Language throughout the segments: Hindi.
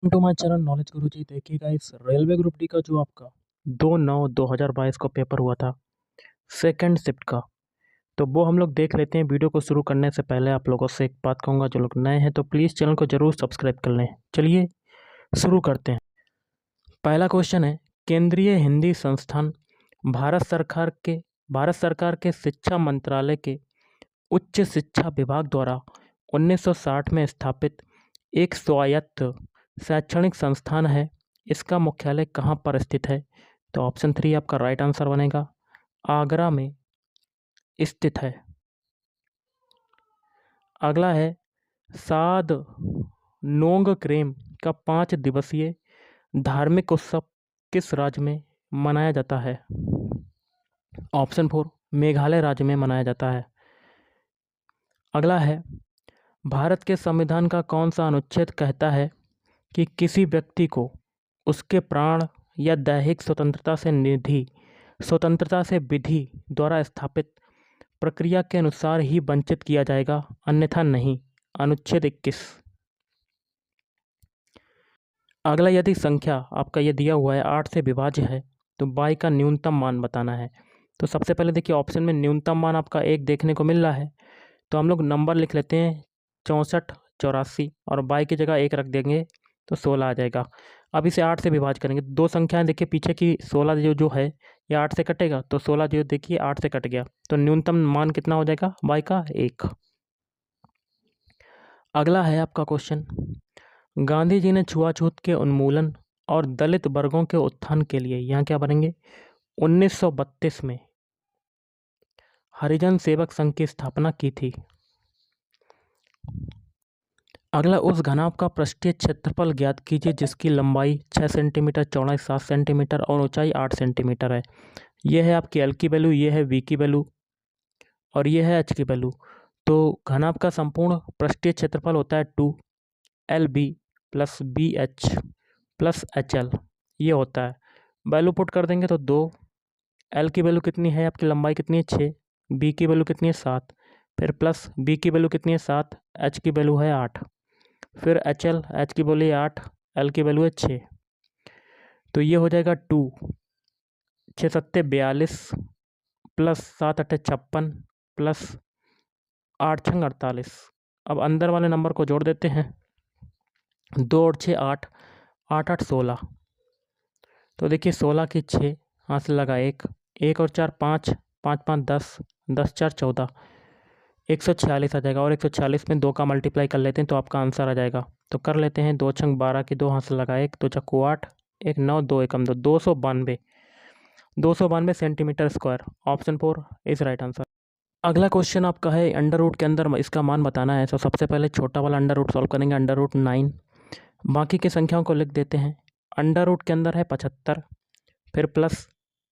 टू माय चैनल नॉलेज गुरुजी। देखिएगा इस रेलवे ग्रुप डी का जो आपका 2/9/2022 को पेपर हुआ था सेकंड शिफ्ट का, तो वो हम लोग देख लेते हैं। वीडियो को शुरू करने से पहले आप लोगों से एक बात कहूँगा, जो लोग नए हैं तो प्लीज़ चैनल को ज़रूर सब्सक्राइब कर लें। चलिए शुरू करते हैं। पहला क्वेश्चन है, केंद्रीय हिंदी संस्थान भारत सरकार के शिक्षा मंत्रालय के उच्च शिक्षा विभाग द्वारा 1960 में स्थापित एक स्वायत्त शैक्षणिक संस्थान है। इसका मुख्यालय कहाँ पर स्थित है? तो ऑप्शन 3 आपका राइट आंसर बनेगा, आगरा में स्थित है। अगला है, साद नोंगक्रेम का 5 दिवसीय धार्मिक उत्सव किस राज्य में मनाया जाता है? ऑप्शन 4 मेघालय राज्य में मनाया जाता है। अगला है, भारत के संविधान का कौन सा अनुच्छेद कहता है कि किसी व्यक्ति को उसके प्राण या दैहिक स्वतंत्रता से विधि द्वारा स्थापित प्रक्रिया के अनुसार ही वंचित किया जाएगा, अन्यथा नहीं? अनुच्छेद 21। अगला, यदि संख्या आपका ये दिया हुआ है 8 से विभाज्य है तो y का न्यूनतम मान बताना है। तो सबसे पहले देखिए, ऑप्शन में न्यूनतम मान आपका 1 देखने को मिल रहा है, तो हम लोग नंबर लिख लेते हैं 64, 84 और y की जगह 1 रख देंगे तो 16 आ जाएगा। अब इसे 8 से विभाज्य करेंगे, दो संख्याएं देखिए पीछे की 16 जो है ये 8 से कटेगा, तो 16 जो देखिए 8 से कट गया, तो न्यूनतम मान कितना हो जाएगा y का 1। अगला है आपका क्वेश्चन, गांधी जी ने छुआछूत के उन्मूलन और दलित वर्गों के उत्थान के लिए, यहाँ क्या बनेंगे, 1932 में हरिजन सेवक संघ की स्थापना की थी। अगला, उस घनाभ का पृष्ठीय क्षेत्रफल ज्ञात कीजिए जिसकी लंबाई 6 सेंटीमीटर, चौड़ाई 7 सेंटीमीटर और ऊंचाई 8 सेंटीमीटर है। यह है आपकी एल की वैल्यू, ये है वी की वैल्यू और ये है एच की वैल्यू। तो घनाभ का संपूर्ण पृष्ठीय क्षेत्रफल होता है 2LB + BH + HL, ये होता है। वैल्यू पुट कर देंगे तो 2, एल की वैल्यू कितनी है आपकी, लंबाई कितनी है 6, बी की वैल्यू कितनी है 7, फिर प्लस बी की वैल्यू कितनी है 7, एच की वैल्यू है 8, फिर एच की वैल्यू है 8, एल की वैल्यू है 6, तो ये हो जाएगा 2, 6 सत्ते 42 + 7 अट्ठे 56 + 8 छंग 48। अब अंदर वाले नंबर को जोड़ देते हैं, 2 और 6 8, 8 8 16, तो देखिए 16 की 6 हाथ से लगा 1, 1 और 4 5, 5 5 10, 10 4 14, 146 आ जाएगा। और 146 में 2 का मल्टीप्लाई कर लेते हैं तो आपका आंसर आ जाएगा। तो कर लेते हैं, 2 छंग 12 की 2 हाथ से लगा 1, 2 चक्कू 8, 1 9, 2 एकम 2, 292 centimetre square. Option 4 is right answer. अगला क्वेश्चन आपका है, अंडर रूट के अंदर इसका मान बताना है। तो सबसे पहले छोटा वाला अंडर रूट सॉल्व करेंगे, अंडर रूट 9। बाकी की संख्याओं को लिख देते हैं। अंडर रूट के अंदर है 75, फिर प्लस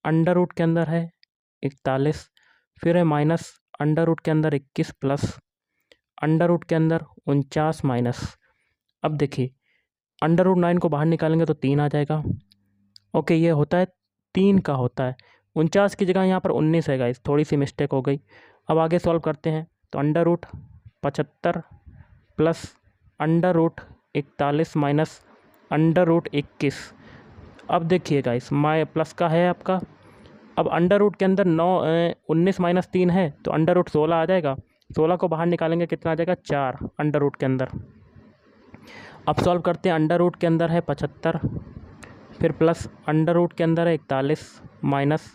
अंडर रूट के अंदर है 41, फिर है माइनस अंडर रूट के अंदर 21 प्लस अंडर रूट के अंदर 49 माइनस। अब देखिए अंडर रूट 9 को बाहर निकालेंगे तो 3 आ जाएगा। ओके, ये होता है 3 का होता है, 49 की जगह यहाँ पर 19 है गाइस, थोड़ी सी मिस्टेक हो गई। अब आगे सॉल्व करते हैं, तो under root 75 plus under root 41 minus under root 21। अब देखिए गाइस, माय प्लस का है आपका। अब अंडर रूट के अंदर 19 माइनस 3 है तो अंडर रूट 16 आ जाएगा। 16 को बाहर निकालेंगे कितना आ जाएगा, 4 अंडर रूट के अंदर। अब सॉल्व करते हैं, अंडर रूट के अंदर है 75, फिर प्लस अंडर रूट के अंदर है 41 माइनस,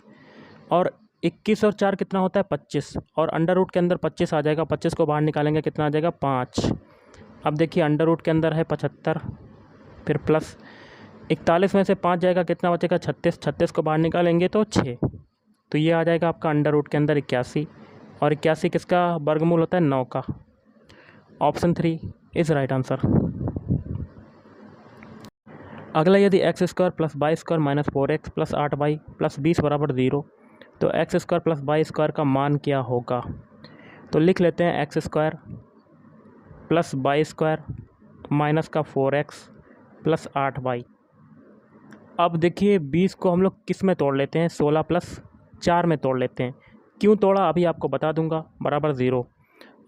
और 21 और 4 कितना होता है 25, और अंडर रूट के अंदर 25 आ जाएगा। 25 को बाहर निकालेंगे कितना आ जाएगा, 5। अब देखिए अंडर रूट के अंदर है 75, फिर प्लस 41 में से 5 जाएगा, कितना बचेगा 36, 36 को बाहर निकालेंगे तो 6, तो ये आ जाएगा आपका अंडर रूट के अंदर 81, और 81 किसका वर्गमूल होता है, 9 का। Option 3 is right answer. अगला, यदि x² + y² - 4x + 8y + 20 = 0, तो x² + y² का मान क्या होगा? तो लिख लेते हैं x² + y² माइनस का 4x + 8y। अब देखिए 20 को हम लोग किस में तोड़ लेते हैं, 16 + 4 में तोड़ लेते हैं। क्यों तोड़ा अभी आपको बता दूंगा, बराबर 0।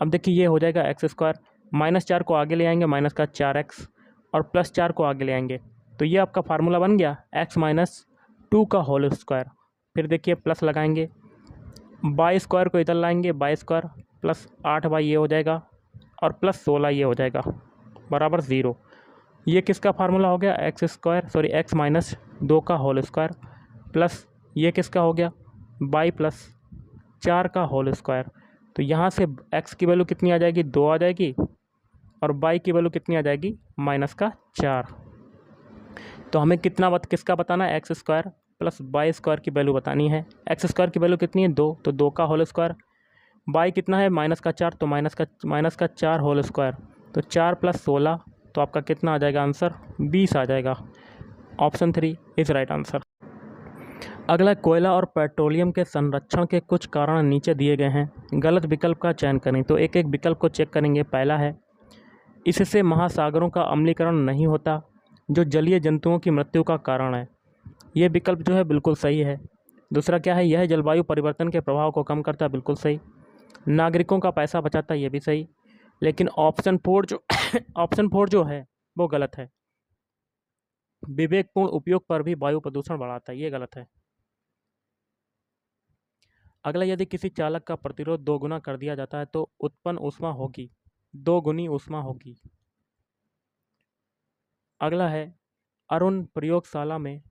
अब देखिए ये हो जाएगा x² -4 को आगे ले आएंगे, माइनस का 4x और +4 को आगे ले आएंगे तो ये आपका फार्मूला बन गया x-2 का होल स्क्वायर। फिर देखिए प्लस लगाएंगे, बाई स्क्वायर को इधर लाएंगे, बाई स्क्वायर +8 ये हो जाएगा और +16 ये हो जाएगा बराबर 0। ये किसका फार्मूला हो गया, x-2 का होल स्क्वायर प्लस ये किसका हो गया, बाई +4 का होल स्क्वायर। तो यहाँ से x की वैल्यू कितनी आ जाएगी, 2 आ जाएगी और बाई की वैल्यू कितनी आ जाएगी, -4। तो हमें किसका बताना है, x² प्लस बाई स्क्वायर की वैल्यू बतानी है। x² की वैल्यू कितनी है, 2, तो 2 का होल स्क्वायर। बाई कितना है, -4, तो -4 होल स्क्वायर, तो 4 + 16, तो आपका कितना आ जाएगा आंसर, 20 आ जाएगा। Option 3 is right answer. अगला, कोयला और पेट्रोलियम के संरक्षण के कुछ कारण नीचे दिए गए हैं, गलत विकल्प का चयन करें। तो एक एक विकल्प को चेक करेंगे। पहला है, इससे महासागरों का अम्लीकरण नहीं होता, जो जलीय जंतुओं की मृत्यु का कारण है। ये विकल्प जो है बिल्कुल सही है। दूसरा क्या है, यह जलवायु परिवर्तन के प्रभाव को कम करता है, बिल्कुल सही। नागरिकों का पैसा बचाता है, ये भी सही। लेकिन ऑप्शन 4 जो है वो गलत है। विवेकपूर्ण उपयोग पर भी वायु प्रदूषण बढ़ाता है, ये गलत है। अगला, यदि किसी चालक का प्रतिरोध 2 गुना कर दिया जाता है तो उत्पन्न ऊष्मा होगी 2 गुनी ऊष्मा होगी। अगला है, अरुण प्रयोगशाला में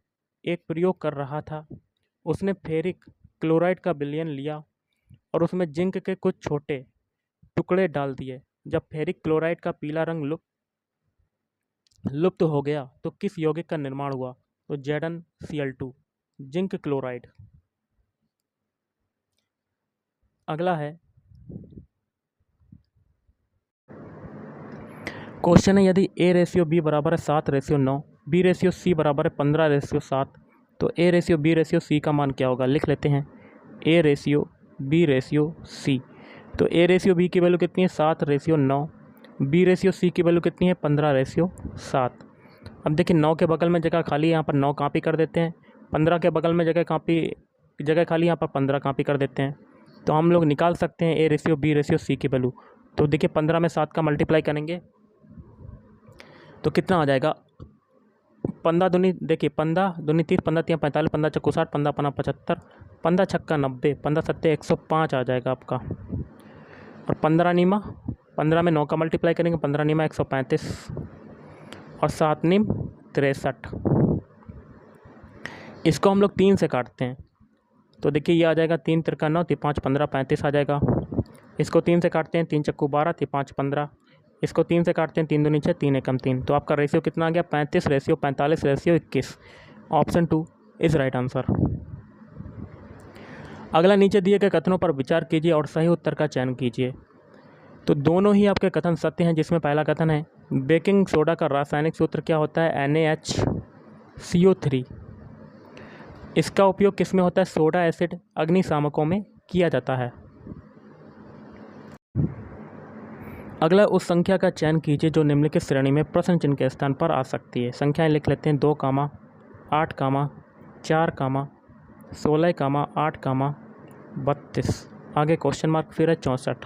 एक प्रयोग कर रहा था। उसने फेरिक क्लोराइड का विलयन लिया और उसमें जिंक के कुछ छोटे टुकड़े डाल दिए। जब फेरिक क्लोराइड का पीला रंग लुप्त हो गया तो किस यौगिक का निर्माण हुआ, तो ZnCl2, जिंक क्लोराइड। अगला है, क्वेश्चन है, यदि A/B बराबर है 7/9, B/C बराबर है 15/7, तो A/B/C का मान क्या होगा, लिख लेते हैं। A/B/C, तो A/B की वैल्यू कितनी है, 7/9, B/C की वैल्यू कितनी है, 15/7। अब देखिए 9 के बगल में जगह खाली, यहाँ पर 9 कॉपी कर देते हैं। 15 के बगल में जगह खाली, यहाँ पर 15 कॉपी कर देते हैं। तो हम लोग निकाल सकते हैं A/B/C की वैल्यू। तो देखिए 15 में 7 का मल्टीप्लाई करेंगे तो कितना आ जाएगा, 15 दूनी, देखिए 15 दूनी 30, 15 3 45, 15 चक्कू 60, 15 5 75, 15 छक्का 90, 15 7 105 आ जाएगा आपका। और 15 नीमा, 15 में 9 का मल्टीप्लाई करेंगे, 15 नीमा 135 और 7 नीम 63। इसको हम लोग 3 से काटते हैं तो देखिए ये आ जाएगा 3 तिरका 9, 3 5 15, 35 आ जाएगा। इसको 3 से काटते हैं, 3 चक्कू 12, 3 5 15। इसको 3 से काटते हैं, 3 दूनी 6, 3 एकम 3। तो आपका रेशियो कितना आ गया, 35/45/21। Option 2 is right answer. अगला, नीचे दिए गए कथनों पर विचार कीजिए और सही उत्तर का चयन कीजिए। तो दोनों ही आपके कथन सत्य हैं, जिसमें पहला कथन है, बेकिंग सोडा का रासायनिक सूत्र क्या होता है, NaHCO3। इसका उपयोग किस में होता है, सोडा एसिड अग्निशामकों में किया जाता है। अगला, उस संख्या का चयन कीजिए जो निम्नलिखित श्रेणी में प्रश्न चिन्ह के स्थान पर आ सकती है। संख्याएं लिख लेते हैं, 2, 8, 4, 16, 8, 32। आगे क्वेश्चन मार्क फिर है 64।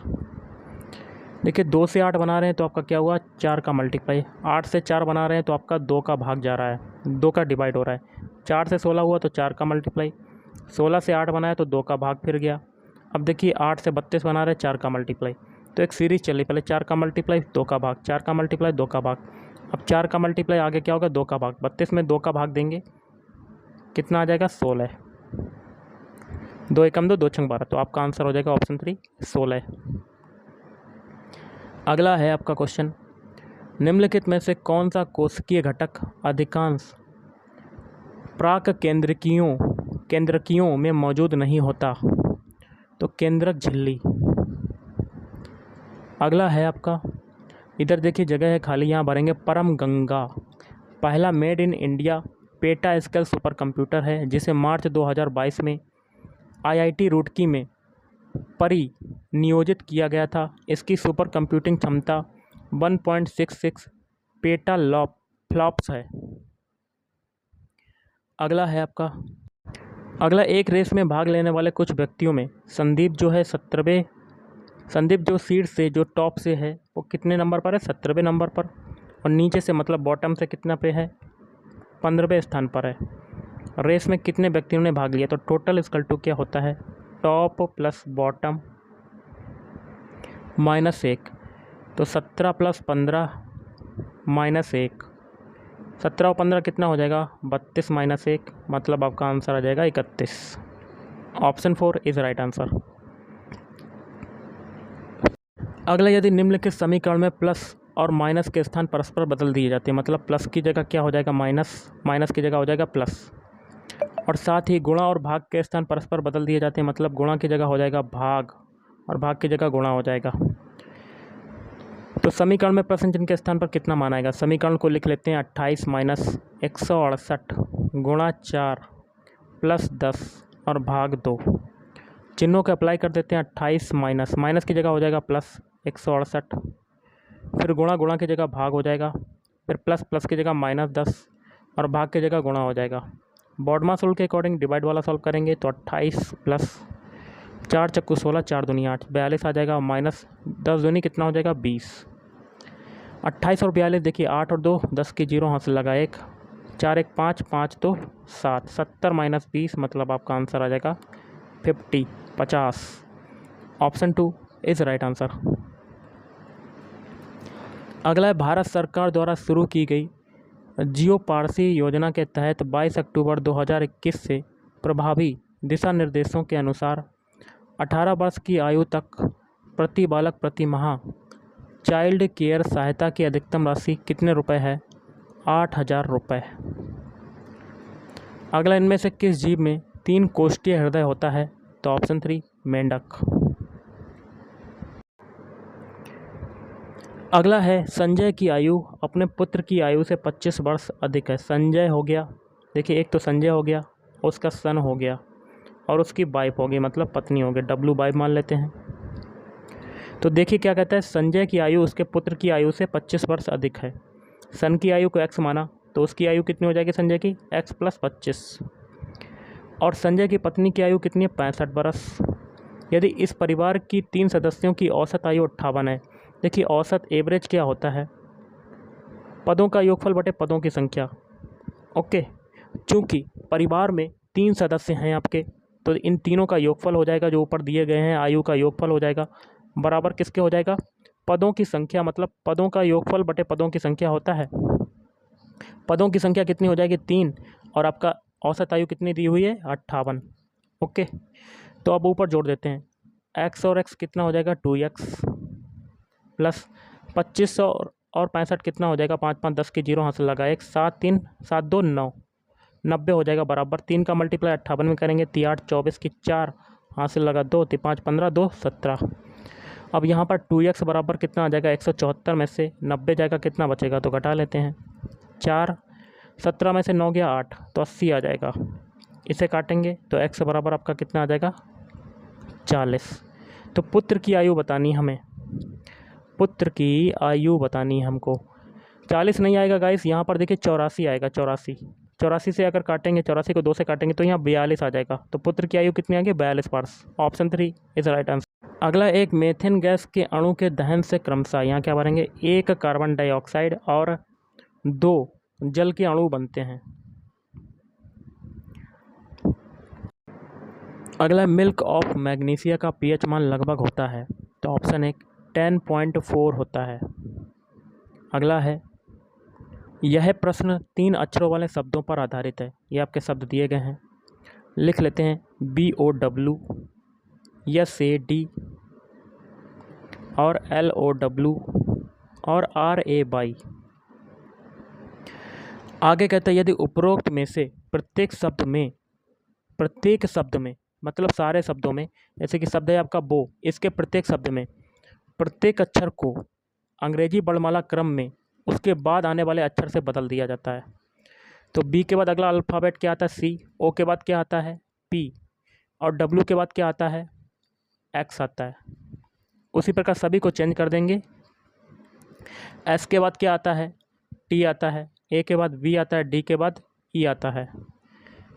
देखिए 2 से 8 बना रहे हैं तो आपका क्या हुआ, 4 का मल्टीप्लाई। 8 से 4 बना रहे हैं तो आपका 2 का भाग जा रहा है, 2 का डिवाइड हो रहा है। 4 से 16 हुआ तो 4 का मल्टीप्लाई। 16 से 8 बनाया तो 2 का भाग फिर गया। अब देखिए 8 से 32 बना रहे हैं, 4 का मल्टीप्लाई। तो एक सीरीज़ चली, पहले 4 का मल्टीप्लाई 2 का भाग, 4 का मल्टीप्लाई 2 का भाग। अब 4 का मल्टीप्लाई आगे क्या होगा, 2 का भाग। 32 में 2 का भाग देंगे, कितना आ जाएगा, 16। 2 एकम 2, 2 छंग 12। तो आपका आंसर हो जाएगा ऑप्शन 3, 16। अगला है आपका क्वेश्चन, निम्नलिखित में से कौन सा कोशिकीय घटक अधिकांश प्राक केंद्रकियों में मौजूद नहीं होता, तो केंद्रक झिल्ली। अगला है आपका, इधर देखिए जगह है खाली, यहाँ भरेंगे परम गंगा। पहला made in India PETA scale super computer है, जिसे मार्च 2022 में IIT रुड़की में परिनियोजित किया गया था। इसकी सुपर कंप्यूटिंग क्षमता 1.66 पेटा फ्लॉप्स है। अगला है आपका, अगला, एक रेस में भाग लेने वाले कुछ व्यक्तियों में संदीप जो सीट से, जो टॉप से है, वो कितने नंबर पर है, 17वें नंबर पर। और नीचे से मतलब बॉटम से कितना पे है, 15वें स्थान पर है। रेस में कितने व्यक्तियों ने भाग लिया, तो टोटल इक्वल टू क्या होता है, टॉप प्लस बॉटम -1, तो 17 + 15 -1, 17 और 15 कितना हो जाएगा, 32 -1, मतलब आपका आंसर आ जाएगा 31। Option 4 is right answer. अगला, यदि निम्नलिखित समीकरण में प्लस और माइनस के स्थान परस्पर बदल दिए जाते हैं, मतलब प्लस की जगह क्या हो जाएगा माइनस, माइनस की जगह हो जाएगा प्लस, और साथ ही गुणा और भाग के स्थान परस्पर बदल दिए जाते हैं, मतलब गुणा की जगह हो जाएगा भाग और भाग की जगह गुणा हो जाएगा, तो समीकरण में प्रश्न चिन्ह के स्थान पर कितना मान आएगा। समीकरण को लिख लेते हैं 28 - 168 गुणा 4 + 10 और भाग 2। चिन्हों को अप्लाई कर देते हैं। 28 माइनस, माइनस की जगह हो जाएगा प्लस 168, फिर गुणा, गुणा की जगह भाग हो जाएगा, फिर प्लस, प्लस की जगह -10 और भाग की जगह गुणा हो जाएगा। बॉडमास रूल के अकॉर्डिंग डिवाइड वाला सॉल्व करेंगे तो 28 + 4 × 16, 4 दूनी 8, 42 आ जाएगा, माइनस 10 दूनी कितना हो जाएगा 20। 28 और 42 देखिए, 8 और 2 10 की 0 हाथ से लगा 1, 4 1 5, 5 2 7, 70 - 20 मतलब आपका आंसर आ जाएगा 50। Option 2 is right answer. अगला है, भारत सरकार द्वारा शुरू की गई जियो पारसी योजना के तहत 22 अक्टूबर 2021 से प्रभावी दिशा निर्देशों के अनुसार 18 वर्ष की आयु तक प्रति बालक प्रति माह चाइल्ड केयर सहायता की अधिकतम राशि कितने रुपए है, 8,000 रुपये। अगला, इनमें से किस जीव में 3 कोष्ठीय हृदय होता है, तो ऑप्शन 3 मेंढक। अगला है, संजय की आयु अपने पुत्र की आयु से 25 वर्ष अधिक है। संजय हो गया, देखिए एक तो संजय हो गया, उसका सन हो गया और उसकी वाइफ हो गई, मतलब पत्नी हो गई, डब्लू वाइफ मान लेते हैं। तो देखिए क्या कहता है, संजय की आयु उसके पुत्र की आयु से 25 वर्ष अधिक है। सन की आयु को x माना तो उसकी आयु कितनी हो जाएगी संजय की, x + 25, और संजय की पत्नी की आयु कितनी है, 65 वर्ष। यदि इस परिवार की 3 सदस्यों की औसत आयु 58 है, देखिए औसत एवरेज क्या होता है, पदों का योगफल बटे पदों की संख्या। ओके, चूँकि परिवार में 3 सदस्य हैं आपके, तो इन तीनों का योगफल हो जाएगा, जो ऊपर दिए गए हैं आयु का योगफल हो जाएगा, बराबर किसके हो जाएगा, पदों की संख्या, मतलब पदों का योगफल बटे पदों की संख्या होता है। पदों की संख्या कितनी हो जाएगी 3, और आपका औसत आयु कितनी दी हुई है 58। ओके, तो अब ऊपर जोड़ देते हैं, x और x कितना हो जाएगा 2x प्लस 25 और 65 कितना हो जाएगा, 5 5 10 की 0 हाथ से लगा 1, 7 3 7 2 9, 90 हो जाएगा, बराबर 3 का मल्टीप्लाई 58 में करेंगे, 3 8 24 की 4 हाथ से लगा 2, 3 5 15 2 17। अब यहाँ पर 2x बराबर कितना आ जाएगा, 174 में से 90 जाएगा, कितना बचेगा, तो घटा लेते हैं, 4, 17 में से 9 गया 8, तो 80 आ जाएगा। इसे काटेंगे तो x बराबर आपका कितना आ जाएगा 40। तो पुत्र की आयु बतानी हमें, पुत्र की आयु बतानी है हमको। 40 नहीं आएगा गाइस, यहाँ पर देखिए 84 आएगा, 84 से अगर काटेंगे, 84 को 2 से काटेंगे तो यहाँ 42 आ जाएगा। तो पुत्र की आयु कितनी आ गई 42 वर्ष। Option 3 is right answer. अगला, एक मेथेन गैस के अणु के दहन से क्रमशः यहाँ क्या बनेंगे, 1 कार्बन डाइऑक्साइड और 2 जल के अणु बनते हैं। अगला, मिल्क ऑफ मैग्नीशिया का pH मान लगभग होता है, तो ऑप्शन 1 10.4 होता है। अगला है, यह प्रश्न 3 अक्षरों वाले शब्दों पर आधारित है। ये आपके शब्द दिए गए हैं, लिख लेते हैं, BOW, SAD और LOW और RAY। आगे कहता है, यदि उपरोक्त में से प्रत्येक शब्द में मतलब सारे शब्दों में, जैसे कि शब्द है आपका बो, इसके प्रत्येक शब्द में प्रत्येक अक्षर को अंग्रेजी वर्णमाला क्रम में उसके बाद आने वाले अक्षर से बदल दिया जाता है। तो बी के बाद अगला अल्फ़ाबेट क्या आता है सी, ओ के बाद क्या आता है पी, और डब्ल्यू के बाद क्या आता है एक्स आता है। उसी प्रकार सभी को चेंज कर देंगे। एस के बाद क्या आता है टी आता है, ए के बाद वी आता है, डी के बाद ई आता है।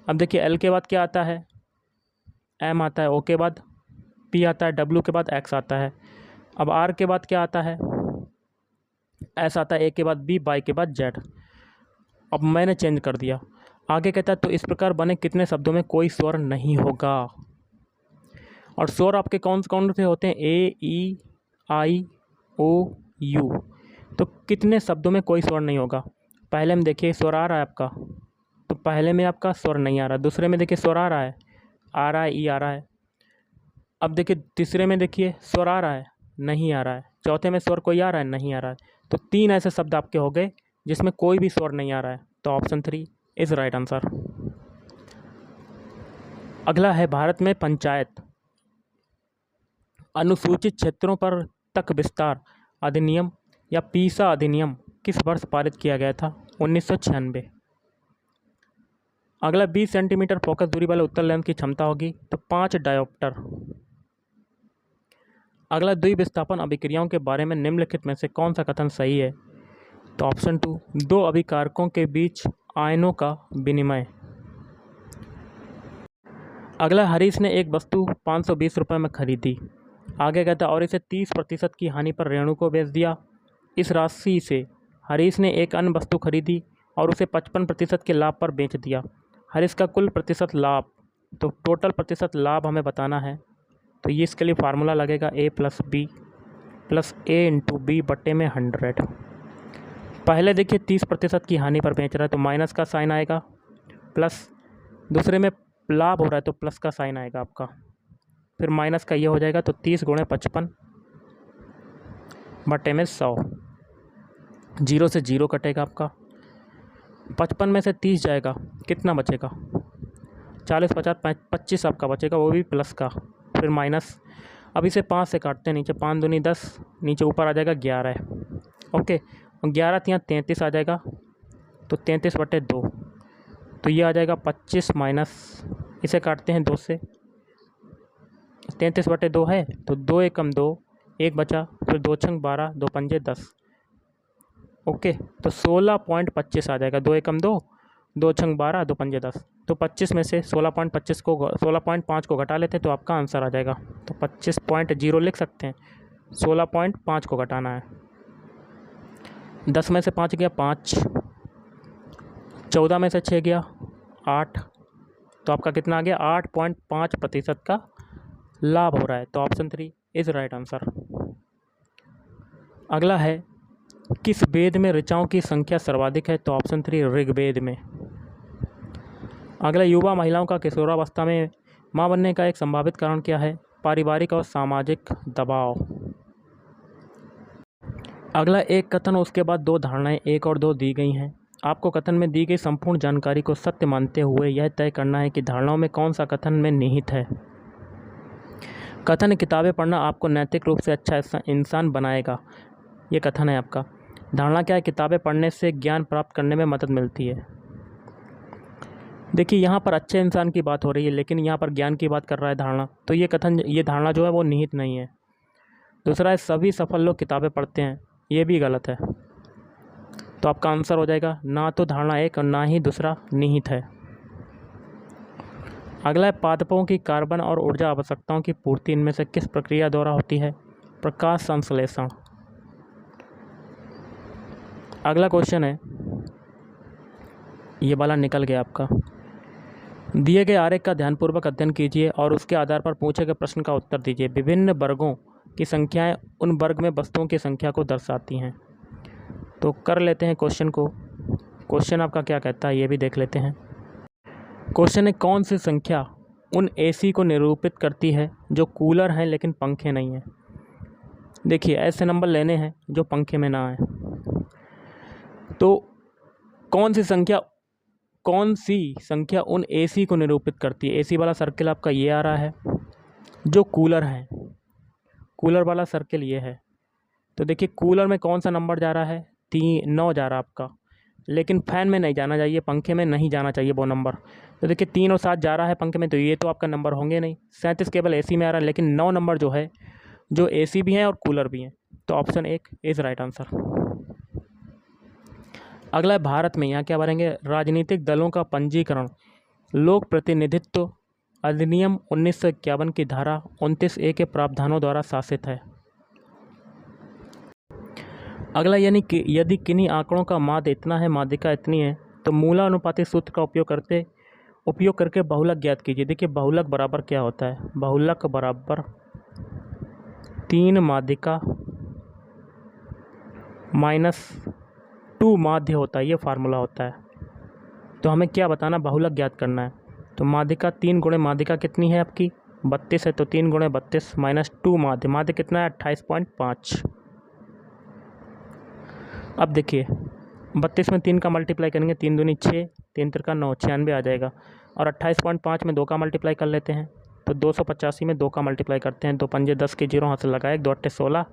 अब देखिए एल के बाद क्या आता है एम आता है, ओ के बाद पी आता है, डब्ल्यू के बाद एक्स आता है। अब आर के बाद क्या आता है एस आता है ए के बाद बी, वाई के बाद जेड। अब मैंने चेंज कर दिया। आगे कहता है तो इस प्रकार बने कितने शब्दों में कोई स्वर नहीं होगा। और स्वर आपके कौन कौन से होते हैं? ए, ई, आई, ओ, यू। तो कितने शब्दों में कोई स्वर नहीं होगा? पहले में देखिए स्वर आ रहा है आपका, तो पहले में आपका स्वर नहीं आ रहा। दूसरे में देखिए स्वर आ रहा है, ई आ रहा है। अब देखिए तीसरे में देखिए स्वर आ रहा है, नहीं आ रहा है। चौथे में स्वर कोई आ रहा है, नहीं आ रहा है। तो 3 ऐसे शब्द आपके हो गए जिसमें कोई भी स्वर नहीं आ रहा है। तो ऑप्शन 3 इज राइट आंसर। अगला है भारत में पंचायत अनुसूचित क्षेत्रों पर तक विस्तार अधिनियम या पीसा अधिनियम किस वर्ष पारित किया गया था? 1996। अगला 20 सेंटीमीटर फोकस दूरी वाले उत्तल लेंस की क्षमता होगी तो 5 डायोप्टर। अगला द्विविस्थापन अभिक्रियाओं के बारे में निम्नलिखित में से कौन सा कथन सही है? तो ऑप्शन 2 दो अभिकारकों के बीच आयनों का विनिमय। अगला हरीश ने एक वस्तु 520 रुपये में खरीदी। आगे कहता है और इसे 30% की हानि पर रेणु को बेच दिया। इस राशि से हरीश ने एक अन्य वस्तु खरीदी और उसे 55% के लाभ पर बेच दिया। हरीश का कुल प्रतिशत लाभ, तो टोटल प्रतिशत लाभ हमें बताना है। तो ये इसके लिए फार्मूला लगेगा A + B + A × B बट्टे में 100। पहले देखिए 30% की हानि पर बेच रहा है तो माइनस का साइन आएगा, प्लस दूसरे में लाभ हो रहा है तो प्लस का साइन आएगा आपका, फिर माइनस का ये हो जाएगा। तो 30 × 55 बट्टे में 100। 0 से 0 कटेगा आपका। 55 में से 30 जाएगा, कितना बचेगा? 40 50 25 आपका बचेगा, वो भी प्लस का, फिर माइनस। अब इसे 5 से काटते हैं, नीचे 5 दूनी 10, नीचे ऊपर आ जाएगा 11। ओके, और 11 यहाँ 33 आ जाएगा, तो 33/2। तो ये आ जाएगा 25 माइनस, इसे काटते हैं 2 से, 33/2 है तो 2 एकम 2, 1 बचा, फिर 2 छंग 12, 2 पंजे 10। ओके, तो 16.25 आ जाएगा। 2 एकम 2, 2 छंग 12, 2 पंजे 10। तो 25 में से 16.5 को घटा लेते हैं तो आपका आंसर आ जाएगा। तो 25.0 लिख सकते हैं, 16.5 को घटाना है। 10 में से 5 गया 5, 14 में से 6 गया 8, तो आपका कितना आ गया? 8.5% का लाभ हो रहा है। तो ऑप्शन 3 इज राइट आंसर। अगला है किस वेद में ऋचाओं की संख्या सर्वाधिक है? तो ऑप्शन 3 ऋग्वेद में। अगला युवा महिलाओं का किशोरावस्था में मां बनने का एक संभावित कारण क्या है? पारिवारिक और सामाजिक दबाव। अगला एक कथन, उसके बाद 2 धारणाएं 1 और 2 दी गई हैं। आपको कथन में दी गई संपूर्ण जानकारी को सत्य मानते हुए यह तय करना है कि धारणाओं में कौन सा कथन में निहित है। कथन किताबें पढ़ना आपको नैतिक रूप से अच्छा इंसान बनाएगा, ये कथन है आपका। धारणा क्या है? किताबें पढ़ने से ज्ञान प्राप्त करने में मदद मिलती है। देखिए यहाँ पर अच्छे इंसान की बात हो रही है, लेकिन यहाँ पर ज्ञान की बात कर रहा है धारणा, तो ये कथन, ये धारणा जो है वो निहित नहीं है। दूसरा है सभी सफल लोग किताबें पढ़ते हैं, ये भी गलत है। तो आपका आंसर हो जाएगा ना तो धारणा 1 और ना ही दूसरा निहित है। अगला है पादपों की कार्बन और ऊर्जा आवश्यकताओं की पूर्ति इनमें से किस प्रक्रिया द्वारा होती है? प्रकाश संश्लेषण। अगला क्वेश्चन है, ये वाला निकल गया आपका। दिए गए आरेख का ध्यानपूर्वक अध्ययन कीजिए और उसके आधार पर पूछे गए प्रश्न का उत्तर दीजिए। विभिन्न वर्गों की संख्याएं उन वर्ग में वस्तुओं की संख्या को दर्शाती हैं। तो कर लेते हैं क्वेश्चन को। क्वेश्चन आपका क्या कहता है ये भी देख लेते हैं। क्वेश्चन है कौन सी संख्या उन एसी को निरूपित करती है जो कूलर हैं लेकिन पंखे नहीं हैं? देखिए ऐसे नंबर लेने हैं जो पंखे में ना आए। तो कौन सी संख्या उन एसी को निरूपित करती है? एसी वाला सर्किल आपका ये आ रहा है, जो कूलर है, कूलर वाला सर्किल ये है। तो देखिए कूलर में कौन सा नंबर जा रहा है? 9 जा रहा है आपका, लेकिन फैन में नहीं जाना चाहिए, पंखे में नहीं जाना चाहिए वो नंबर। तो देखिए 3 और 7 जा रहा है पंखे में, तो ये तो आपका नंबर होंगे नहीं। 37 केवल एसी में आ रहा है, लेकिन 9 नंबर जो है, जो एसी भी हैं और कूलर भी हैं। तो ऑप्शन 1 इज़ राइट आंसर। अगला है भारत में, यहाँ क्या भरेंगे? राजनीतिक दलों का पंजीकरण लोक प्रतिनिधित्व अधिनियम 1951 की धारा 29A के प्रावधानों द्वारा शासित है। अगला, यानी कि यदि किन्हीं आंकड़ों का माध्य इतना है, माध्यिका इतनी है, तो मूलानुपाती सूत्र का उपयोग करके बहुलक ज्ञात कीजिए। देखिए बहुलक बराबर क्या होता है, बहुलक बराबर 3 माध्यिका -2 माध्य होता है, ये फार्मूला होता है। तो हमें क्या बताना, बहुलक ज्ञात करना है। तो माध्यिका 3 गुणे माध्यिका कितनी है आपकी 32 है, तो 3 गुणे 32 -2 माध्य, माध्य कितना है 28.5। अब देखिए 32 में 3 का मल्टीप्लाई करेंगे, 3 दूनी 6, 3 तिरका 9, 96 आ जाएगा। और 28.5 में 2 का मल्टीप्लाई कर लेते हैं, तो 285 में 2 का मल्टीप्लाई करते हैं, 2 पंजे 10 के 0 हाथ से लगाए, 2 अट्ठे 16,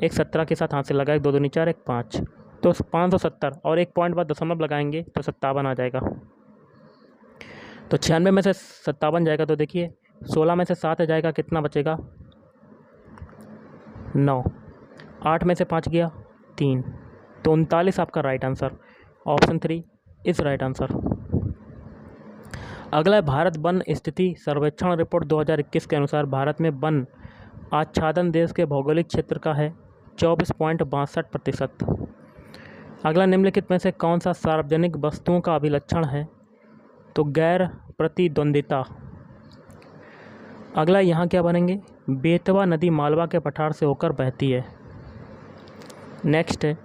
एक 17 के साथ हाथ से लगाए, 2 दूनी 4, एक 5, तो 570 और एक पॉइंट बाद दशमलव लगाएंगे तो 57 आ जाएगा। तो 96 में से 57 जाएगा, तो देखिए 16 में से 7 जाएगा, कितना बचेगा 9, 8 में से 5 गया 3, तो 39 आपका right answer, option 3 is right answer. अगला है भारत वन स्थिति सर्वेक्षण रिपोर्ट 2021 के अनुसार भारत में वन आच्छादन देश के भौगोलिक क्षेत्र का है 24.62%। अगला, निम्नलिखित में से कौन सा सार्वजनिक वस्तुओं का अभिलक्षण है, तो गैर प्रतिद्वंदिता। अगला, यहाँ क्या बनेंगे, बेतवा नदी मालवा के पठार से होकर बहती है। नेक्स्ट है,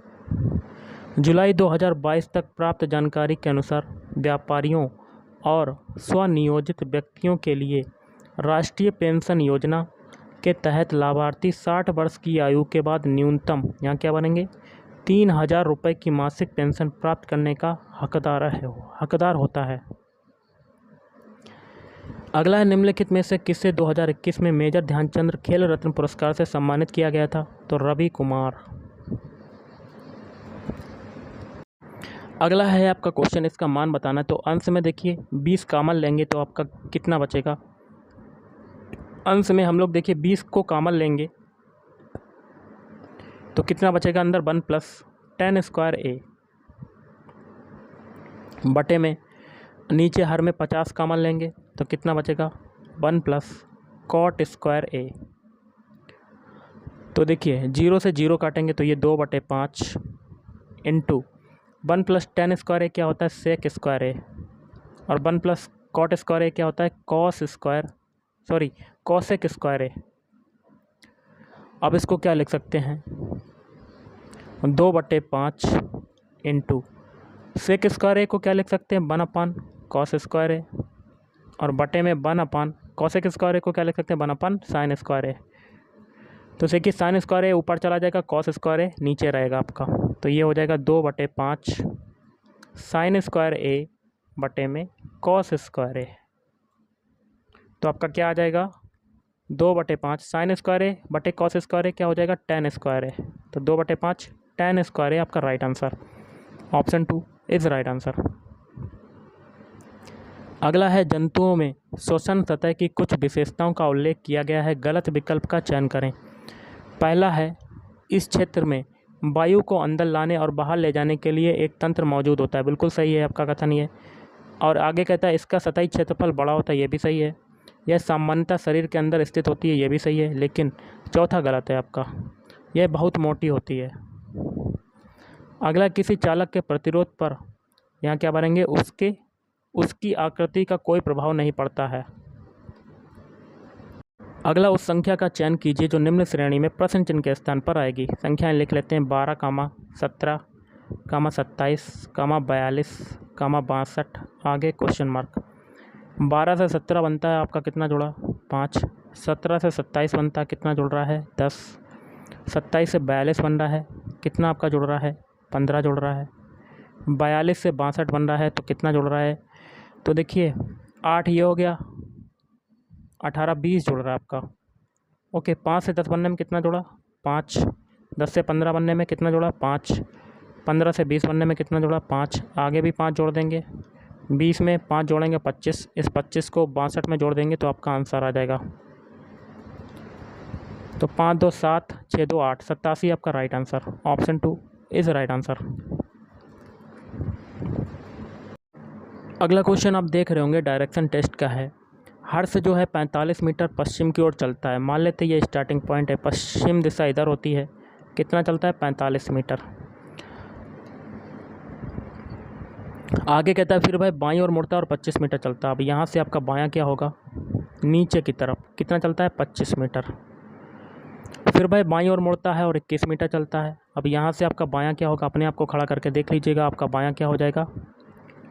जुलाई 2022 तक प्राप्त जानकारी के अनुसार व्यापारियों और स्वनियोजित व्यक्तियों के लिए राष्ट्रीय पेंशन योजना के तहत लाभार्थी 60 वर्ष की आयु के बाद न्यूनतम, यहाँ क्या बनेंगे, 3000 रुपये की मासिक पेंशन प्राप्त करने का हकदार होता है। अगला है, निम्नलिखित में से किसे 2021 में मेजर ध्यानचंद खेल रत्न पुरस्कार से सम्मानित किया गया था, तो रवि कुमार। अगला है आपका क्वेश्चन, इसका मान बताना है। तो अंश में देखिए 20 कॉमन लेंगे तो आपका कितना बचेगा, अंश में हम लोग देखिए 20 को कॉमन लेंगे तो कितना बचेगा, अंदर 1 + tan स्क्वायर a, बटे में नीचे हर में 50 कॉमन लेंगे तो कितना बचेगा 1 + cot स्क्वायर a। तो देखिए 0 से 0 काटेंगे तो ये 2/5 इंटू 1 + tan स्क्वायर a क्या होता है सेक स्क्वायर a, और 1 + cot स्क्वायर a क्या होता है कॉसेक स्क्वायर a। अब इसको क्या लिख सकते हैं, 2/5 इंटू सेक स्क्वायर a को क्या लिख सकते हैं 1/cos स्क्वायर a, और बटे में 1/ कॉसेक स्क्वायर a को क्या लिख सकते हैं 1/sin स्क्वायर a। तो सेक साइन स्क्वायर a ऊपर चला जाएगा, कॉस स्क्वायर a नीचे रहेगा आपका, तो ये हो जाएगा 2/5 sin स्क्वायर a बटे में कॉस स्क्वायर a। तो आपका क्या आ जाएगा 2/5 sin स्क्वायर a बटे कॉस स्क्वायर a क्या हो जाएगा tan स्क्वायर a। तो 2/5 tan स्क्वायर a आपका right answer, option 2 is right answer. अगला है, जंतुओं में श्वसन सतह की कुछ विशेषताओं का उल्लेख किया गया है, गलत विकल्प का चयन करें। पहला है, इस क्षेत्र में वायु को अंदर लाने और बाहर ले जाने के लिए एक तंत्र मौजूद होता है, बिल्कुल सही है आपका कथन ये। और आगे कहता है इसका सतही क्षेत्रफल बड़ा होता है, ये भी सही है। यह सामान्यतः शरीर के अंदर स्थित होती है, ये भी सही है। लेकिन चौथा गलत है आपका, यह बहुत मोटी होती है। अगला, किसी चालक के प्रतिरोध पर, यहाँ क्या बनेंगे, उसकी आकृति का कोई प्रभाव नहीं पड़ता है। अगला, उस संख्या का चयन कीजिए जो निम्न श्रेणी में प्रश्न चिन्ह के स्थान पर आएगी। संख्याएं लिख लेते हैं, 12, 17, 27, 42, 62, आगे क्वेश्चन मार्क। 12 से 17 बनता है आपका कितना जुड़ा 5, 17 से 27 बनता है कितना जुड़ रहा है 10, 27 से 42 बन रहा है कितना आपका जुड़ रहा है 15 जुड़ रहा है, 42 से 62 बन रहा है तो कितना जुड़ रहा है, तो देखिए 8 ये हो गया, 18 20 जुड़ रहा है आपका। ओके, 5 से 10 बनने में कितना जुड़ा 5, 10 से 15 बनने में कितना जुड़ा 5, 15 से 20 बनने में कितना जुड़ा 5, आगे भी 5 जोड़ देंगे, 20 में 5 जोड़ेंगे 25, इस 25 को 62 में जोड़ देंगे तो आपका आंसर आ जाएगा। तो 5 2 7, 6 2 8, 87 आपका right answer, option 2 is right answer. अगला क्वेश्चन आप देख रहे होंगे डायरेक्शन टेस्ट का है। हर्ष जो है 45 मीटर पश्चिम की ओर चलता है। मान लेते हैं ये स्टार्टिंग पॉइंट है, पश्चिम दिशा इधर होती है, कितना चलता है 45 मीटर। आगे कहता है फिर भाई बाईं ओर मुड़ता है और 25 मीटर चलता है। अब यहाँ से आपका बायां क्या होगा, नीचे की तरफ, कितना चलता है 25 मीटर। फिर भाई बाईं ओर मुड़ता है और 21 मीटर चलता है। अब यहाँ से आपका बायां क्या होगा, अपने आप को खड़ा करके देख लीजिएगा, आपका बायां क्या हो जाएगा,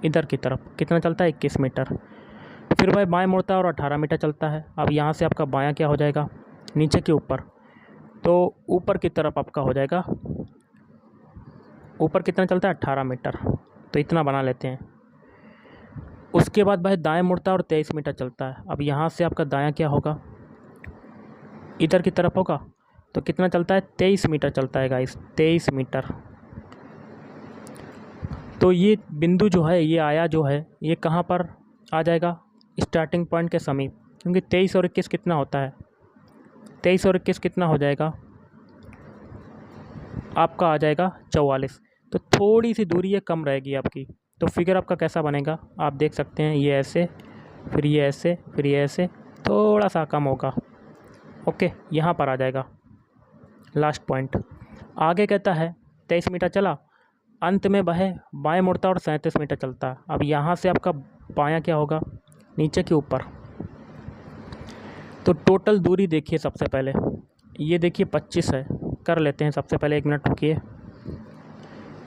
इधर की तरफ, कितना चलता है 21 मीटर। फिर भाई बाएं मुड़ता है और 18 मीटर चलता है। अब यहाँ से आपका बायां क्या हो जाएगा, नीचे के ऊपर, तो ऊपर की तरफ आपका हो जाएगा, ऊपर कितना चलता है 18 मीटर, तो इतना बना लेते हैं। उसके बाद भाई दाएं मुड़ता है और 23 मीटर चलता है। अब यहाँ से आपका दायां क्या होगा, इधर की तरफ होगा, तो कितना चलता है 23 मीटर चलता है गाइस, 23 मीटर। तो ये बिंदु जो है, ये आया जो है, ये कहाँ पर आ जाएगा, स्टार्टिंग पॉइंट के समीप, क्योंकि 23 और 21 कितना होता है, 23 और 21 कितना हो जाएगा आपका, आ जाएगा 44। तो थोड़ी सी दूरी ये कम रहेगी आपकी। तो फिगर आपका कैसा बनेगा, आप देख सकते हैं, ये ऐसे, फिर ये ऐसे, फिर ये ऐसे, थोड़ा सा कम होगा। ओके, यहाँ पर आ जाएगा लास्ट पॉइंट। आगे कहता है 23 मीटर चला, अंत में वह बाएं मुड़ता और 37 मीटर चलता है। अब यहाँ से आपका बायां क्या होगा, नीचे के ऊपर। तो टोटल दूरी देखिए, सबसे पहले ये देखिए 25 है, कर लेते हैं सबसे पहले, 1 मिनट रुकिए।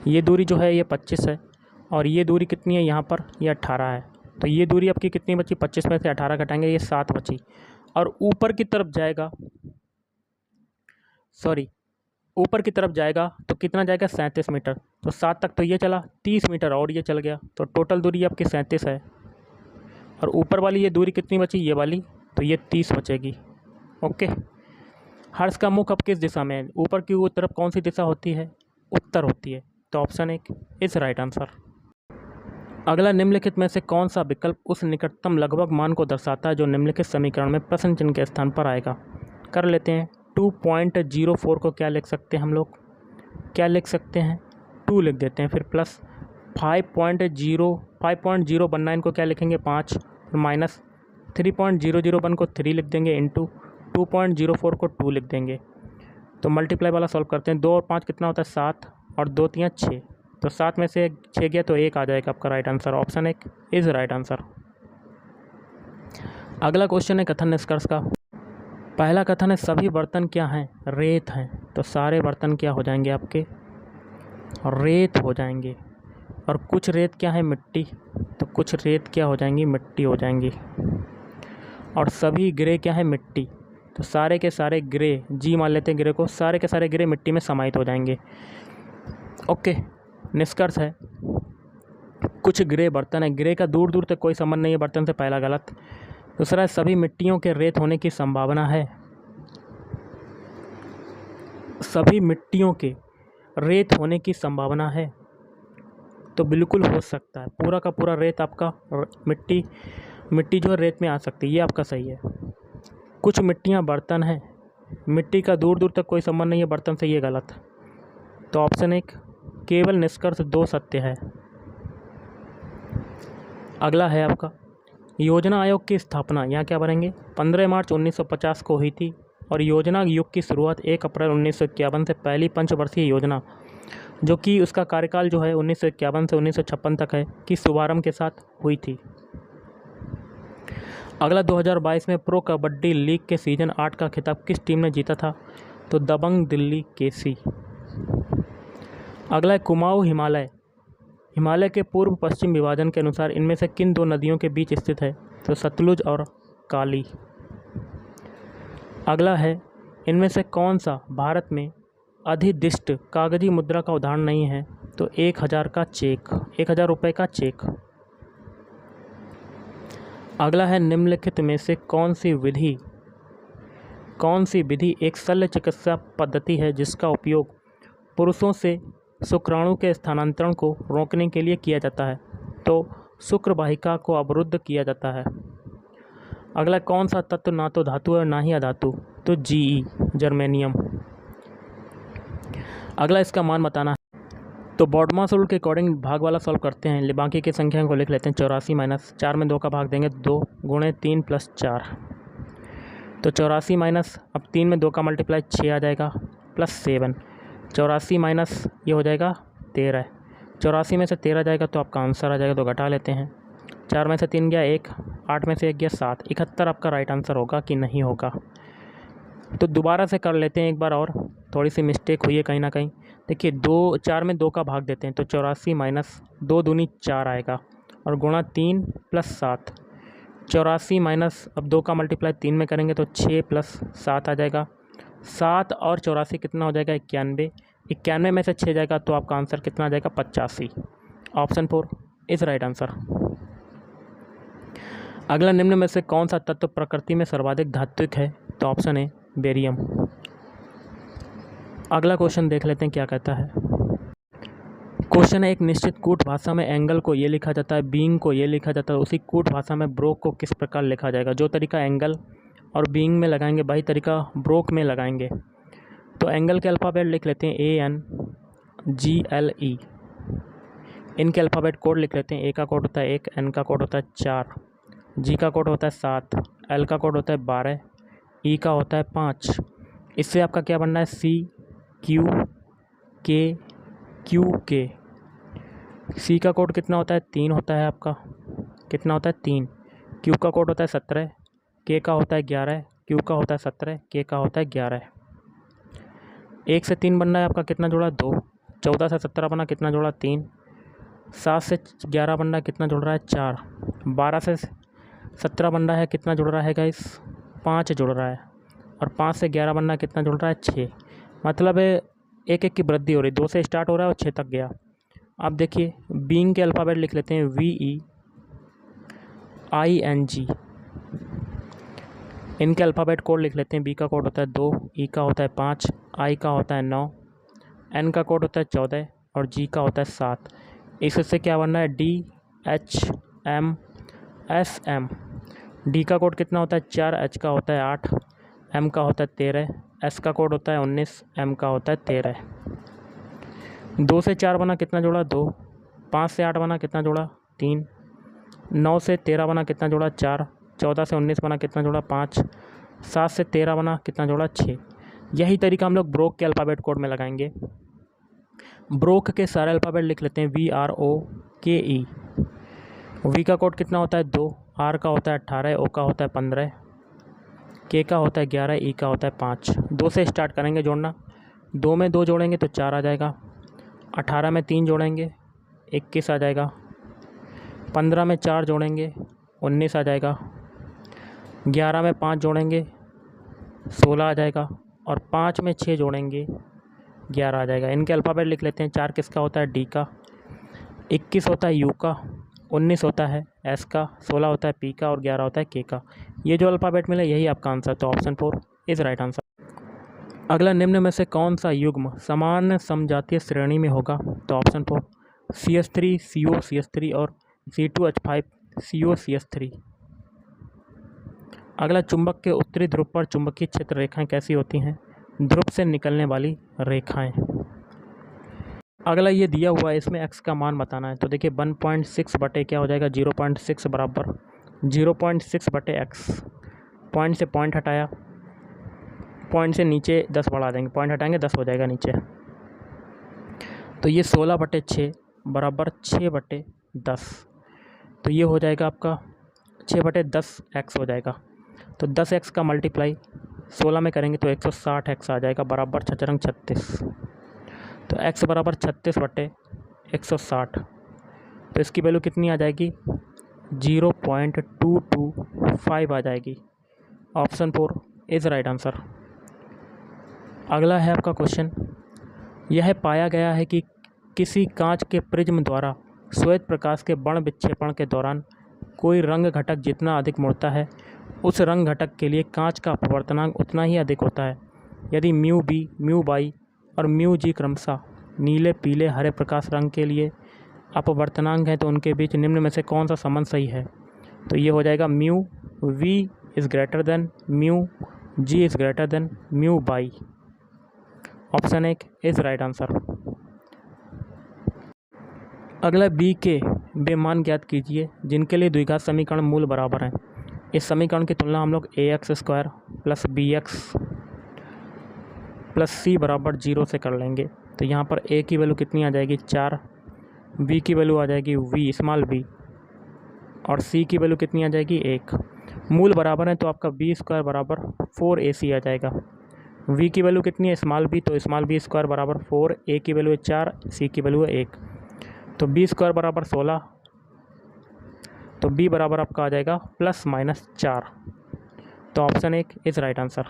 ये दूरी जो है ये 25 है, और ये दूरी कितनी है यहाँ पर, ये 18 है। तो ये दूरी आपकी कितनी बची, 25 में से 18 घटाएंगे, ये 7 बची। और ऊपर की तरफ जाएगा, सॉरी, ऊपर की तरफ जाएगा तो कितना जाएगा 37 मीटर। तो 7 तक तो ये चला, 30 मीटर और ये चल गया, तो टोटल दूरी आपकी 37 है। और ऊपर वाली ये दूरी कितनी बची, ये वाली, तो ये 30 बचेगी। ओके, हर्ष का मुख अब किस दिशा में है, ऊपर की वो तरफ कौन सी दिशा होती है, उत्तर होती है। तो ऑप्शन 1 इज राइट आंसर। अगला, निम्नलिखित में से कौन सा विकल्प उस निकटतम लगभग मान को दर्शाता है जो निम्नलिखित समीकरण में प्रश्न चिन्ह के स्थान पर आएगा। कर लेते हैं। 2.04 को क्या लिख सकते हैं हम लोग, क्या लिख सकते हैं, 2 लिख देते हैं, फिर प्लस 5.019 को क्या लिखेंगे 5, फिर माइनस 3.001 को 3 लिख देंगे, इंटू 2.04 को 2 लिख देंगे। तो मल्टीप्लाई वाला सॉल्व करते हैं। 2 और 5 कितना होता है 7, और 2 3 6, तो 7 में से 6 गया तो 1 आ जाएगा आपका right answer. Option 1 is right answer. अगला क्वेश्चन है कथन निष्कर्ष का। पहला कथन है सभी बर्तन क्या हैं, रेत हैं। तो सारे बर्तन क्या हो जाएंगे आपके, रेत हो जाएंगे। और कुछ रेत क्या है, मिट्टी, तो कुछ रेत क्या हो जाएंगी, मिट्टी हो जाएंगी। और सभी ग्रे क्या है, मिट्टी, तो सारे के सारे ग्रे, जी मान लेते हैं ग्रे को, सारे के सारे ग्रे मिट्टी में समाहित हो जाएंगे। ओके, निष्कर्ष है कुछ ग्रे बर्तन है, ग्रे का दूर दूर तक कोई संबंध नहीं है बर्तन से, पहला गलत। दूसरा, सभी मिट्टियों के रेत होने की संभावना है, सभी मिट्टियों के रेत होने की संभावना है, तो बिल्कुल हो सकता है, पूरा का पूरा रेत आपका, मिट्टी जो है रेत में आ सकती है, ये आपका सही है। कुछ मिट्टियाँ बर्तन हैं, मिट्टी का दूर दूर तक कोई संबंध नहीं है बर्तन से, ये गलत। तो ऑप्शन 1 केवल निष्कर्ष 2 सत्य है। अगला है आपका योजना आयोग की स्थापना, यहाँ क्या भरेंगे, 15 मार्च 1950 को हुई थी, और योजना आयोग की शुरुआत 1 अप्रैल 1951 से पहली पंचवर्षीय योजना, जो कि उसका कार्यकाल जो है 1951 से 1956 तक है, की शुभारंभ के साथ हुई थी। अगला 2022 में प्रो कबड्डी लीग के सीजन 8 का खिताब किस टीम ने जीता था, तो दबंग दिल्ली केसी। अगला है कुमाऊं हिमालय, हिमालय के पूर्व पश्चिम विभाजन के अनुसार इनमें से किन 2 नदियों के बीच स्थित है, तो सतलुज और काली। अगला है इनमें से कौन सा भारत में अधिदिष्ट कागजी मुद्रा का उदाहरण नहीं है, तो 1000 का चेक, 1000 रुपये का चेक। अगला है निम्नलिखित में से कौन सी विधि एक शल्य चिकित्सा पद्धति है जिसका उपयोग पुरुषों से शुक्राणु के स्थानांतरण को रोकने के लिए किया जाता है, तो शुक्र वाहिका को अवरुद्ध किया जाता है। अगला कौन सा तत्व ना तो धातु है और ना ही अधातु, तो Ge जर्मेनियम। अगला इसका मान बताना है, तो बॉडमास रूल के अकॉर्डिंग भाग वाला सॉल्व करते हैं। बाकी की संख्या को लिख लेते हैं। 84 माइनस 4 में 2 का भाग देंगे, 2 गुणे 3 प्लस 4, तो 84 माइनस, अब 3 में 2 का मल्टीप्लाई 6 आ जाएगा, प्लस 7, 84 माइनस ये हो जाएगा 13। 84 में से 13 जाएगा तो आपका आंसर आ जाएगा, तो घटा लेते हैं। 4 में से 3 गया 1, 8 में से 1 गया 7। 71 आपका राइट आंसर होगा कि नहीं होगा? तो दोबारा से कर लेते हैं एक बार और, थोड़ी सी मिस्टेक हुई है कहीं ना कहीं। देखिए 4 में 2 का भाग देते हैं तो 84 माइनस 2 दूनी 4 आएगा, और गुणा 3 प्लस 7। 84 माइनस अब 2 का मल्टीप्लाई 3 में करेंगे तो 6 प्लस 7 आ जाएगा। 7 और 84 कितना हो जाएगा? 91। 91 में से 6 जाएगा तो आपका आंसर कितना आ जाएगा? 85। Option 4 is right answer. अगला निम्न में से कौन सा तत्व प्रकृति में सर्वाधिक धात्विक है? तो ऑप्शन ए बेरियम। अगला क्वेश्चन देख लेते हैं क्या कहता है। क्वेश्चन है, एक निश्चित कूट भाषा में एंगल को ये लिखा जाता है, बीइंग को ये लिखा जाता है, उसी कूट भाषा में ब्रोक को किस प्रकार लिखा जाएगा? जो तरीका एंगल और बीइंग में लगाएंगे वही तरीका ब्रोक में लगाएंगे। तो एंगल के अल्फ़ाबेट लिख लेते हैं ANGLE। इनके अल्फ़ाबेट कोड लिख लेते हैं। ए का कोड होता है 1, एन का कोड होता है 4, जी का कोड होता है 7, एल का कोड होता है 12, ई का होता है 5। इससे आपका क्या बनना है? CQK। सी का कोड कितना होता है? 3 होता है आपका। कितना होता है? 3। क्यू का कोड होता है 17, के का होता है 11, क्यू का होता है 17, के का होता है 11। 1 से 3 बनना है आपका, कितना जोड़ा? 2। 14 से 17 बना, कितना जोड़ा? 3। 7 से 11 बनना है, कितना जुड़ रहा है? 4। 12 से 17 बन रहा है, कितना जुड़ रहा है गाइस? 5 जुड़ रहा है। और 5 से 11 बनना कितना जुड़ रहा है? 6। मतलब एक एक की वृद्धि हो रही, 2 से स्टार्ट हो रहा है और 6 तक गया। अब देखिए बीइंग के अल्फ़ाबेट लिख लेते हैं VEING। इनके अल्फ़ाबेट कोड लिख लेते हैं। बी का कोड होता है 2, ई का होता है 5, आई का होता है 9, एन का कोड होता है 14 और जी का होता है 7। इससे क्या बनना है? DHMSM। डी का कोड कितना होता है? 4, एच का होता है 8, एम का होता है 13, एस का कोड होता है 19, एम का होता है 13। 2 से 4 बना, कितना जोड़ा? 2। 5 से 8 बना, कितना जोड़ा? 3। 9 से 13 बना, कितना जोड़ा? 4। 14 से 19 बना, कितना जोड़ा? 5। 7 से 13 बना, कितना जोड़ा? 6। यही तरीका हम लोग ब्रोक के अल्फ़ाबेट कोड में लगाएंगे। ब्रोक के सारे अल्फ़ाबेट लिख लेते हैं। VROKE। वी का कोड कितना होता है? 2, आर का होता है 18, ओ का होता है 15, के का होता है 11, ई का होता है 5। 2 से स्टार्ट करेंगे जोड़ना। 2 में 2 जोड़ेंगे तो 4 आ जाएगा। 18 में 3 जोड़ेंगे 21 आ जाएगा। 15 में 4 जोड़ेंगे 19 आ जाएगा। 11 में 5 जोड़ेंगे 16 आ जाएगा। और 5 में 6 जोड़ेंगे 11 आ जाएगा। इनके अल्फ़ाबेट लिख लेते हैं। 4 किसका होता है? डी का। 21 होता है यू का, 19 होता है एस का, 16 होता है पी का और 11 होता है के का। ये जो अल्फ़ाबेट मिला यही आपका आंसर, तो ऑप्शन 4 इज़ राइट आंसर। अगला निम्न में से कौन सा युग्म समान समजातीय श्रेणी में होगा? तो ऑप्शन 4 CH3 CO CH3 और C2H5 CO CH3। अगला, चुंबक के उत्तरी ध्रुव पर चुंबकीय क्षेत्र रेखाएं कैसी होती हैं? ध्रुव से निकलने वाली रेखाएं। अगला ये दिया हुआ है, इसमें x का मान बताना है। तो देखिए 1.6 बटे क्या हो जाएगा? 0.6 बराबर 0.6 बटे x। पॉइंट से पॉइंट हटाया, पॉइंट से नीचे 10 बढ़ा देंगे, पॉइंट हटाएंगे 10 हो जाएगा नीचे। तो ये 16 बटे 6 बराबर 6 बटे 10। तो ये हो जाएगा आपका 6 बटे 10 x हो जाएगा। तो 10x का मल्टीप्लाई 16 में करेंगे तो 160x आ जाएगा, बराबर 6 रंग 36। तो x बराबर 36 बटे 160। तो इसकी वैल्यू कितनी आ जाएगी? 0.225 आ जाएगी। Option 4 is right answer. अगला है आपका क्वेश्चन, यह पाया गया है कि किसी कांच के प्रिज्म द्वारा श्वेत प्रकाश के बर्ण विक्षेपण के दौरान कोई रंग घटक जितना अधिक मुड़ता है, उस रंग घटक के लिए कांच का अपवर्तनांक उतना ही अधिक होता है। यदि म्यू बी, म्यू बाई और म्यू जी क्रमशः नीले, पीले, हरे प्रकाश रंग के लिए अपवर्तनांक है, तो उनके बीच निम्न में से कौन सा संबंध सही है? तो ये हो जाएगा mu v is greater than mu g is greater than mu by. Option 1 is right answer. अगला, बी के वे मान ज्ञात कीजिए जिनके लिए द्विघात समीकरण मूल बराबर हैं। इस समीकरण की तुलना हम लोग ax² + bx + c बराबर 0 से कर लेंगे। तो यहाँ पर ए की वैल्यू कितनी आ जाएगी 4, बी की वैल्यू आ जाएगी वी स्मॉल बी, और सी की वैल्यू कितनी आ जाएगी 1। मूल बराबर है तो आपका बी स्क्वायर बराबर 4ac आ जाएगा। वी की वैल्यू कितनी है स्मॉल बी, तो स्मॉल बी स्क्वायर बराबर 4, ए की वैल्यू है 4, सी की वैल्यू है 1, तो बी स्क्वायर बराबर 16, तो बी बराबर आपका आ जाएगा ±4। तो ऑप्शन 1 इज़ राइट आंसर।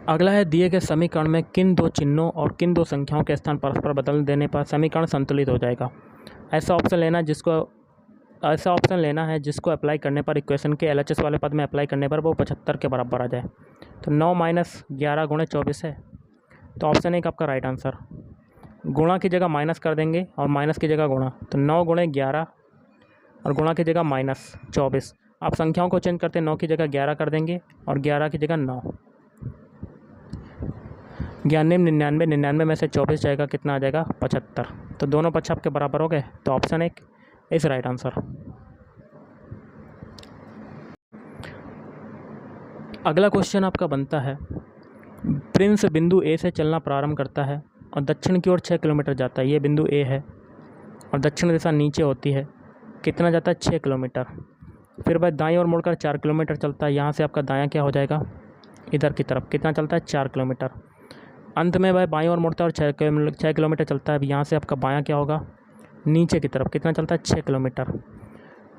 अगला है दिए गए समीकरण में किन दो चिन्हों और किन दो संख्याओं के स्थान परस्पर बदल देने पर समीकरण संतुलित हो जाएगा। ऐसा ऑप्शन लेना है जिसको अप्लाई करने पर इक्वेशन के LHS वाले पद में अप्लाई करने पर वो 75 के बराबर आ जाए। तो 9 - 11 × 24 है, तो ऑप्शन 1 आपका राइट आंसर। गुणा की जगह माइनस कर देंगे और माइनस की जगह गुणा, तो 9 × 11 और गुणा की जगह -24। आप संख्याओं को चेंज करते 9 की जगह 11 कर देंगे और 11 की जगह 9। 99 99 में से 24 जाएगा, कितना आ जाएगा 75। तो दोनों पक्ष आपके बराबर हो गए, तो ऑप्शन 1 इज राइट आंसर। अगला क्वेश्चन आपका बनता है, प्रिंस बिंदु ए से चलना प्रारंभ करता है और दक्षिण की ओर 6 किलोमीटर जाता है। ये बिंदु ए है और दक्षिण दिशा नीचे होती है, कितना जाता है 6 किलोमीटर। फिर वह दाईं ओर मुड़कर 4 किलोमीटर चलता है। यहाँ से आपका दायां क्या हो जाएगा इधर की तरफ, कितना चलता है 4 किलोमीटर। अंत में वह बाईं ओर मुड़ता है और 6 किलोमीटर चलता है। अब यहाँ से आपका बायां क्या होगा नीचे की तरफ, कितना चलता है 6 किलोमीटर।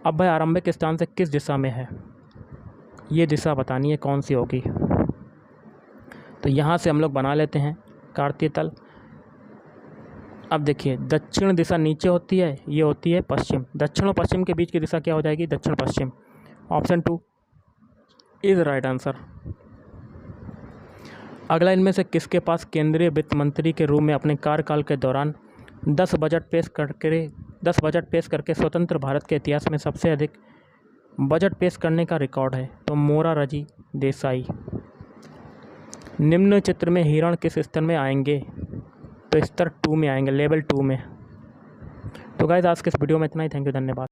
अब वह आरंभिक स्थान से किस दिशा में है, ये दिशा बतानी है कौन सी होगी। तो यहाँ से हम लोग बना लेते हैं कार्तीय तल। अब देखिए दक्षिण दिशा नीचे होती है, ये होती है पश्चिम। दक्षिण और पश्चिम के बीच की दिशा क्या हो जाएगी दक्षिण पश्चिम। Option 2 is right answer. अगला, इनमें से किसके पास केंद्रीय वित्त मंत्री के रूप में अपने कार्यकाल के दौरान 10 बजट पेश करके स्वतंत्र भारत के इतिहास में सबसे अधिक बजट पेश करने का रिकॉर्ड है। तो मोरारजी देसाई। निम्न चित्र में हिरण किस स्तर में आएंगे, तो स्तर 2 में आएंगे, लेवल 2 में। तो गाइस आज के इस वीडियो में इतना ही। थैंक यू, धन्यवाद।